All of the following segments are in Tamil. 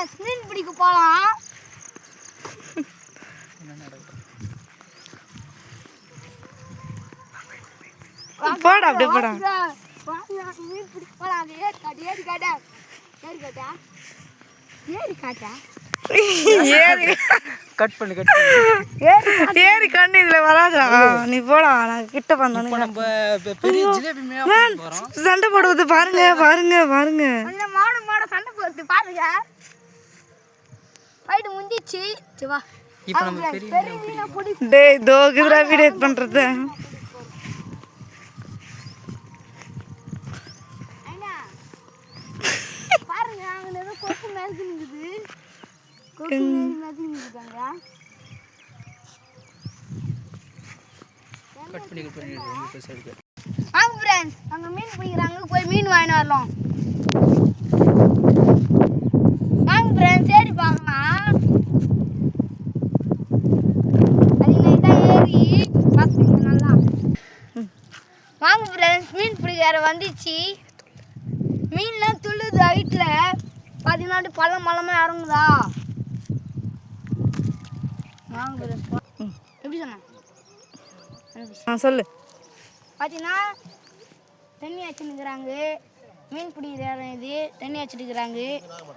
ஃப்ரெண்ட்ஸ் மீன் பிடிக்க போகலாம். போடா அப்படியே போடா. மீன் பிடிக்க போகலாம். அது ஏறி காட்டா ஏறி கட் பண்ணு ஏறி கண்ணு இதுல வராதா. நீ போடா, நான் கிட்ட வந்தோம். நம்ம பெரிய ஜிலேபி மேல போறோம். சண்டை போடுவது பாருங்க பாருங்க பாருங்க. மாட சண்டை போடுறது பாருங்க. ஃபைட் முடிஞ்சிச்சு. சரி வா. இப்போ நம்ம பெரிய மீனை பிடி. டேய் தோகுதுடா வீடியோ பண்றது. பாருங்க அங்க ஏதோ கொக்கு மேல நிக்குது. கொக்கு மேல நிக்குதுங்க. கட் பண்ணி ரொம்ப பெருசா இருக்கு. வாங்க ஃப்ரெண்ட்ஸ், அங்க மீன் பிடிக்கிறாங்க, போய் மீன் வாங்கிட்டு வரலாம். வாங்க ஃப்ரெண்ட்ஸ், ஏறி பார்க்கலாம். அது தான் ஏறி பார்த்துங்க நல்லா. வாங்க ஃப்ரெண்ட்ஸ், மீன் பிடிக்கிற வந்துச்சு. மீன்லாம் துள்ளுது ஹைட்டில். பார்த்தீங்கன்னா பள்ளமாக இறங்குதா. வாங்க ஃப்ரெண்ட்ஸ், எப்படி சொன்னா சொல்லு. பார்த்தீங்கன்னா தண்ணி வச்சுருக்குறாங்க. மீன் பிடிக்கிற இது தண்ணி வச்சுருக்குறாங்க.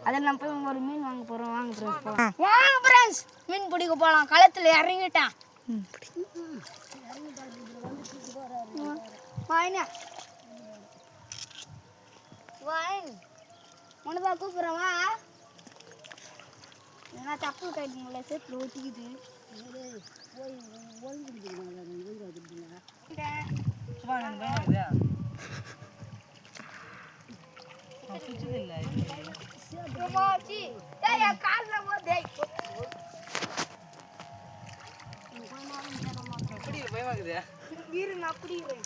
அதில் நம்ம போய் ஒரு மீன் வாங்க போகிறோம். வாங்க ஃப்ரெண்ட்ஸ் போகலாம். வாங்க ஃப்ரெண்ட்ஸ், மீன் பிடிக்க போகலாம். களத்தில் இறங்கிட்டான். வாங்க உனதான் கூப்பிட்றேன். வா. ஏன்னா தப்பு கைட்டுங்கள சேர்த்துல ஒட்டிக்கிது. பயமாக்குது. நான் பிடிக்கிறேன்.